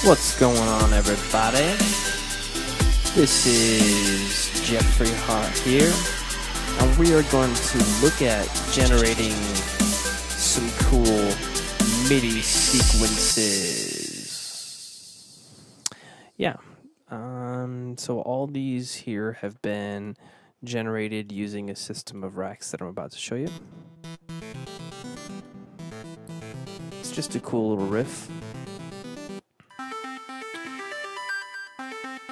What's going on, everybody? This is Jeffrey Hart here, and we are going to look at generating some cool MIDI sequences. Yeah, so all these here have been generated using a system of racks that I'm about to show you. It's just a cool little riff.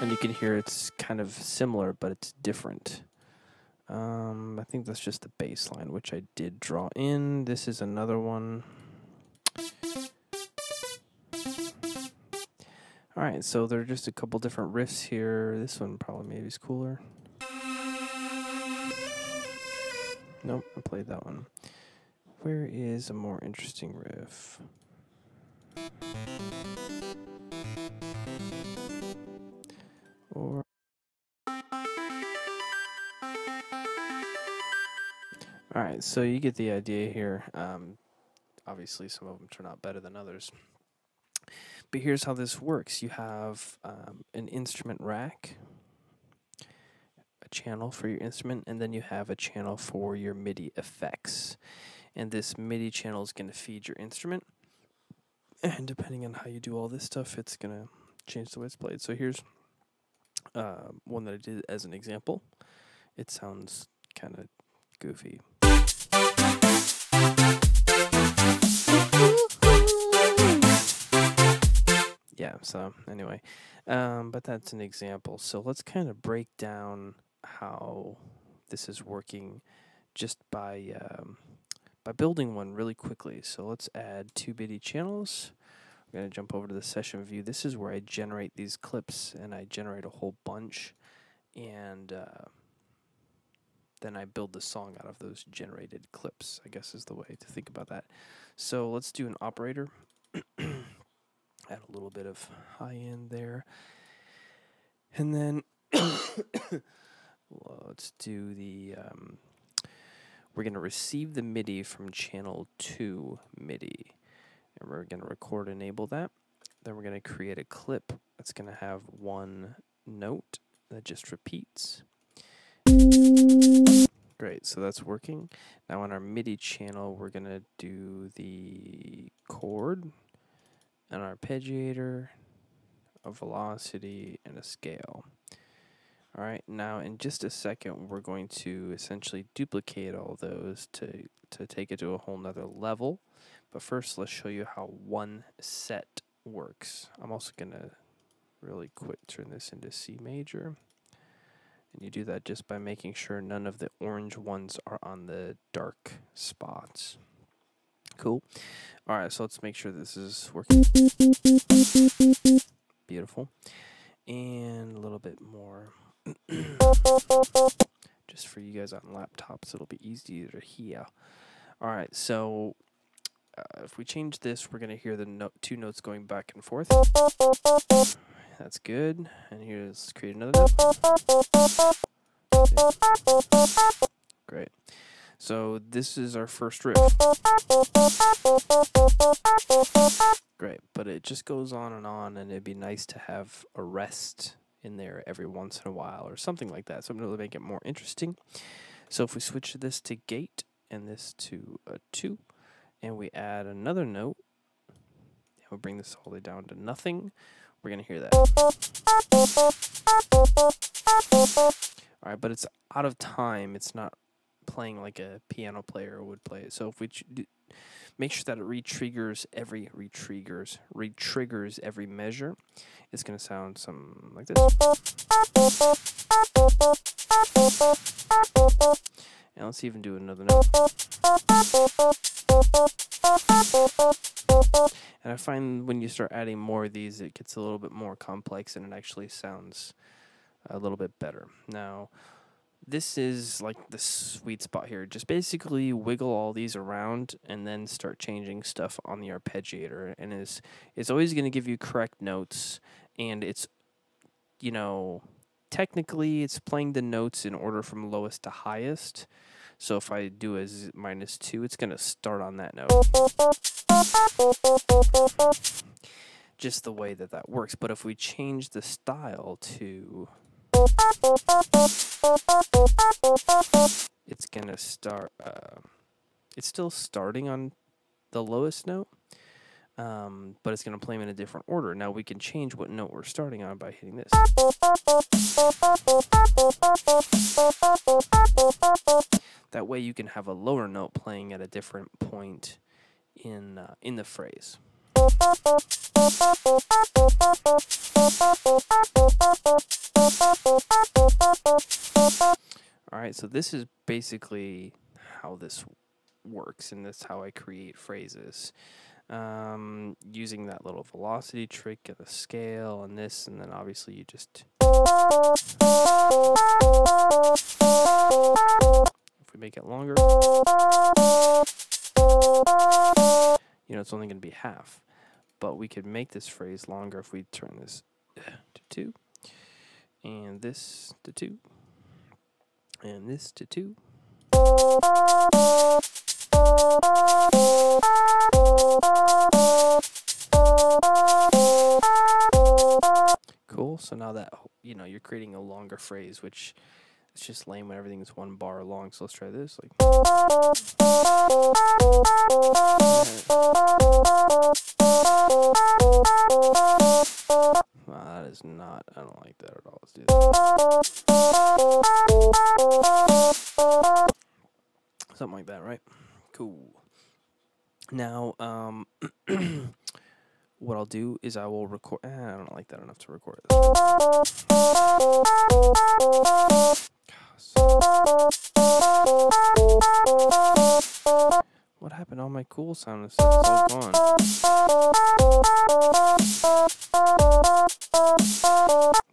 And you can hear it's kind of similar, but it's different. I think that's just the bass line, which I did draw in. This is another one. Alright, so there are just a couple different riffs here. This one probably maybe is cooler. Nope, I played that one. Where is a more interesting riff? Or alright, so you get the idea here. Obviously, some of them turn out better than others. But here's how this works. You have an instrument rack, a channel for your instrument, and then you have a channel for your MIDI effects. And this MIDI channel is going to feed your instrument. And depending on how you do all this stuff, it's going to change the way it's played. So here's one that I did as an example. It sounds kind of goofy. Yeah, so anyway, but that's an example. So let's kind of break down how this is working just by building one really quickly. So let's add 2 MIDI channels. I'm going to jump over to the session view. This is where I generate these clips, and I generate a whole bunch, and then I build the song out of those generated clips, I guess is the way to think about that. So let's do an operator. Add a little bit of high end there. And then let's do the, we're going to receive the MIDI from channel 2 MIDI. And we're going to record enable that. Then we're going to create a clip that's going to have one note that just repeats. Great, so that's working. Now on our MIDI channel, we're going to do the chord, an arpeggiator, a velocity, and a scale. All right, now in just a second, we're going to essentially duplicate all those to take it to a whole nother level. But first, let's show you how one set works. I'm also going to really quick turn this into C major. And you do that just by making sure none of the orange ones are on the dark spots. Cool. All right, so let's make sure this is working. Beautiful. And a little bit more. Just for you guys on laptops, it'll be easier to hear. All right, so if we change this, we're going to hear the 2 notes going back and forth. That's good. And here, let's create another note. Great. So this is our first riff. Great, but it just goes on, and it'd be nice to have a rest in there every once in a while or something like that, something to make it more interesting. So if we switch this to gate and this to a 2, and we add another note, and we'll bring this all the way down to nothing, we're going to hear that. All right, but it's out of time. It's not playing like a piano player would play it. So if we make sure that it re-triggers every measure, it's going to sound something like this. And let's even do another note. And I find when you start adding more of these, it gets a little bit more complex, and it actually sounds a little bit better. Now, this is like the sweet spot here. Just basically wiggle all these around and then start changing stuff on the arpeggiator. And it's always going to give you correct notes, and it's, you know, technically it's playing the notes in order from lowest to highest. So if I do a -2, it's going to start on that note. just the way that that works. But if we change the style to, it's gonna start, it's still starting on the lowest note, but it's gonna play them in a different order. Now we can change what note we're starting on by hitting this. That way you can have a lower note playing at a different point in the phrase. Alright, so this is basically how this works, and that's how I create phrases. Using that little velocity trick and the scale and this, and then obviously you just... If we make it longer, you know, it's only going to be half. But we could make this phrase longer if we turn this to 2, and this to 2, and this to 2. Cool. So now that, you know, you're creating a longer phrase, which it's just lame when everything's one bar long. So let's try this. Like, that is not, I don't like that at all. Let's do that. Something like that, right? Cool. Now, what I'll do is I will record. I don't like that enough to record it. What happened to all my cool sound and stuff? It's all gone.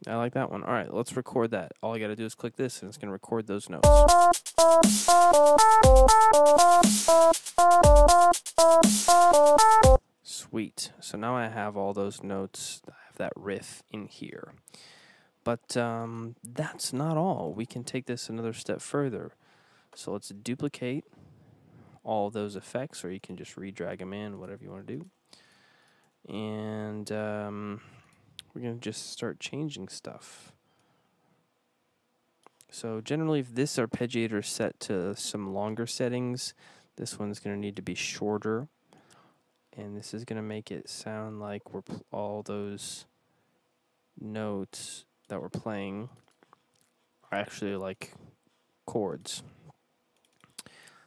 I like that one. All right, let's record that. All I got to do is click this, and it's going to record those notes. Sweet. So now I have all those notes. I have that riff in here. But that's not all. We can take this another step further. So let's duplicate all those effects, or you can just re-drag them in, whatever you want to do. And we're going to just start changing stuff. So generally, if this arpeggiator is set to some longer settings, this one's going to need to be shorter. And this is going to make it sound like we're all those notes that we're playing are actually like chords.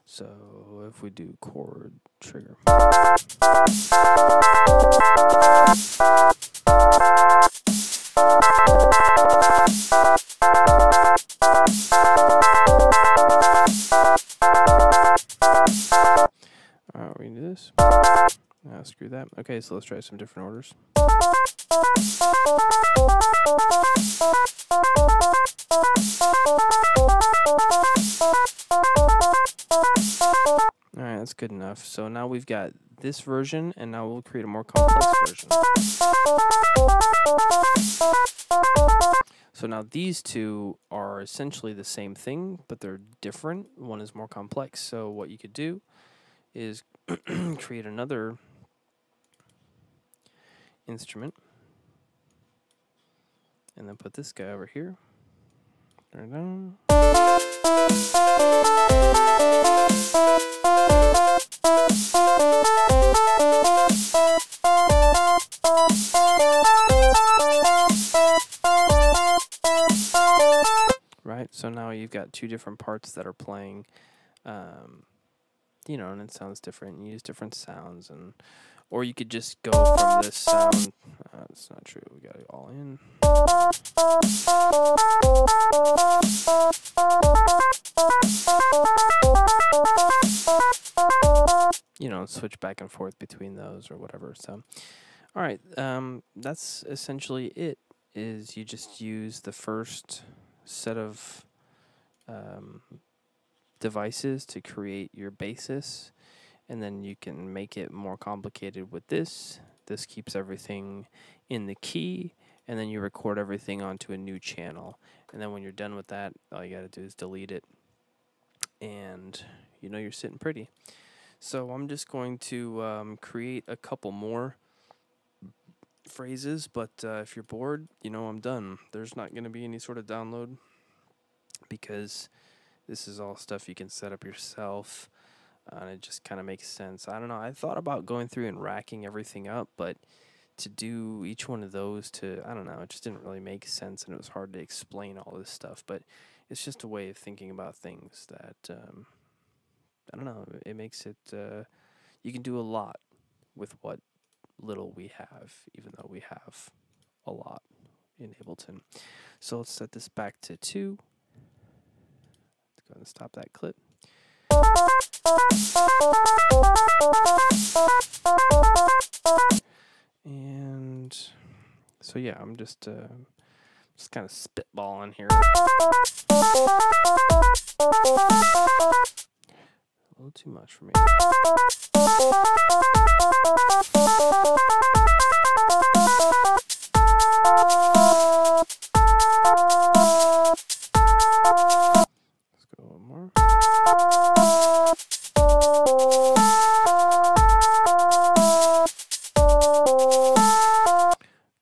So if we do chord trigger. Alright, we can do this. Screw that. Okay, so let's try some different orders. Alright, that's good enough. So now we've got this version, and now we'll create a more complex version. So now these two are essentially the same thing, but they're different. One is more complex. So what you could do is create another instrument, and then put this guy over here. Turn it down. Right, so now you've got two different parts that are playing, you know, and it sounds different, and you use different sounds, and or you could just go from this sound. That's not true. We got it all in. You know, switch back and forth between those or whatever. So, all right, that's essentially it. Is you just use the first set of devices to create your basis. And then you can make it more complicated with this. This keeps everything in the key, and then you record everything onto a new channel. And then when you're done with that, all you gotta do is delete it, and you know you're sitting pretty. So I'm just going to create a couple more phrases, but if you're bored, I'm done. There's not going to be any sort of download because this is all stuff you can set up yourself, and it just kind of makes sense. I don't know. I thought about going through and racking everything up, but to do each one of those I don't know, it just didn't really make sense, and it was hard to explain all this stuff, but it's just a way of thinking about things that, I don't know, it makes it, you can do a lot with what little we have, even though we have a lot in Ableton. So let's set this back to 2. Let's go ahead and stop that clip. And so yeah, I'm just kind of spitballing here. A little too much for me. Let's go one more.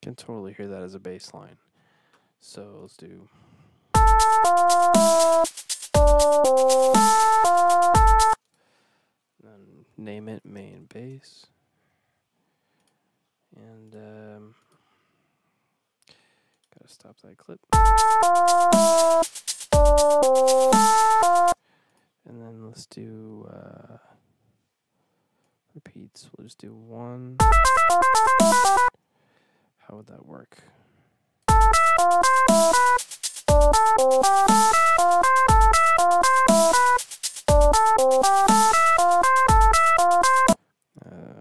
Can totally hear that as a bass line. So let's do. Then name it main bass. And gotta stop that clip. And then let's do repeats. We'll just do 1. How would that work?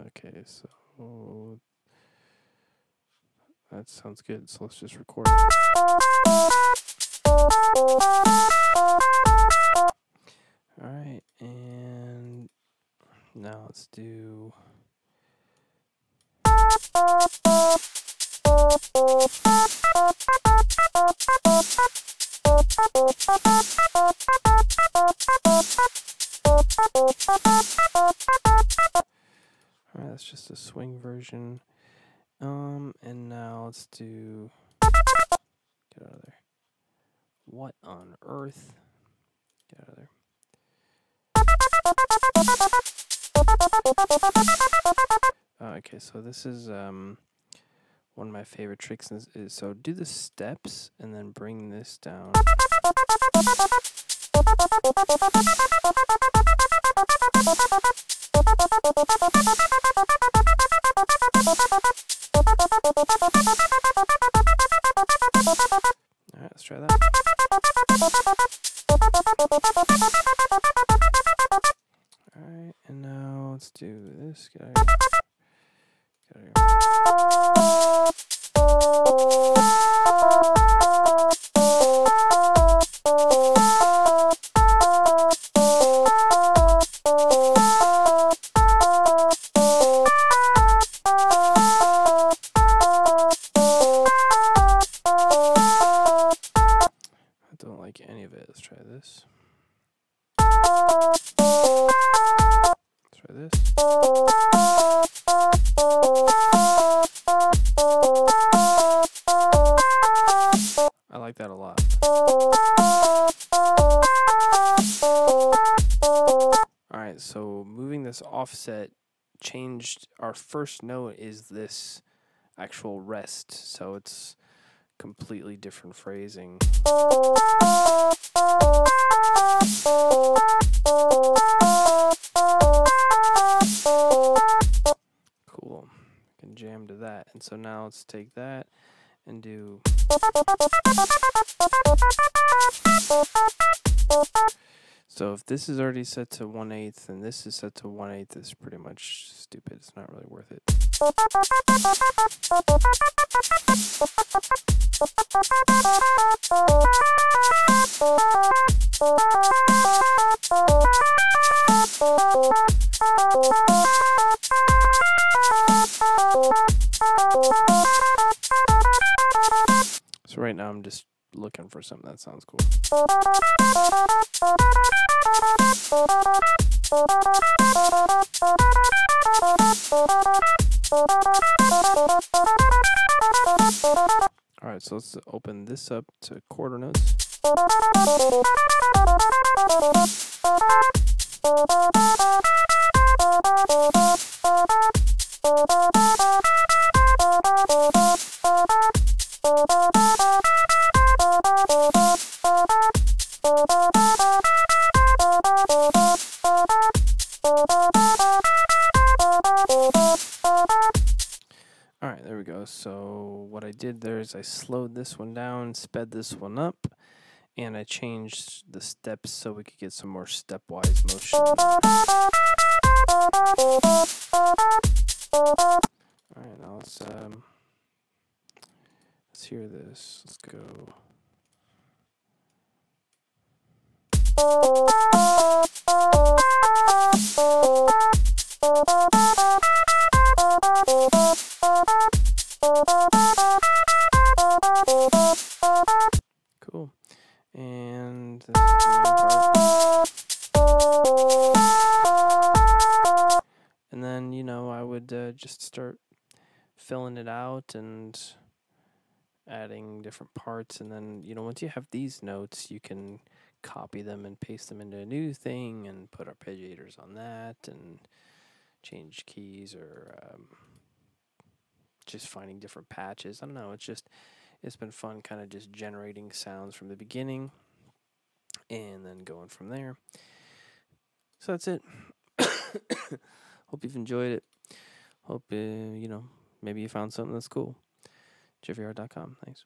Okay, so that sounds good. So let's just record it. All right, and now let's do. Alright, that's just a swing version. And now let's do. Get out of there. What on earth? Get out of there. Okay, so this is one of my favorite tricks is so do the steps and then bring this down. Alright, let's try that. Alright, and now let's do this. Get out of here. Get out of here. I don't like any of it. Let's try this. Let's try this. I like that a lot. Alright, so moving this offset changed our first note is this actual rest, so it's completely different phrasing. Cool. I can jam to that. And so now let's take that and do. So if this is already set to 1/8 and this is set to 1/8, it's pretty much stupid. It's not really worth it. So right now I'm just looking for something that sounds cool. Alright, so let's open this up to quarter notes. Alright, there we go. So what I did there is I slowed this one down, sped this one up, and I changed the steps so we could get some more stepwise motion. Alright, now let's hear this. Let's go. Cool. And the main part. And then, you know, I would just start filling it out and adding different parts. And then, you know, once you have these notes, you can copy them and paste them into a new thing and put arpeggiators on that and change keys or just finding different patches. I don't know. It's been fun kind of just generating sounds from the beginning and then going from there. So that's it. Hope you've enjoyed it. Hope, you know, maybe you found something that's cool. JeffyR.com. Thanks.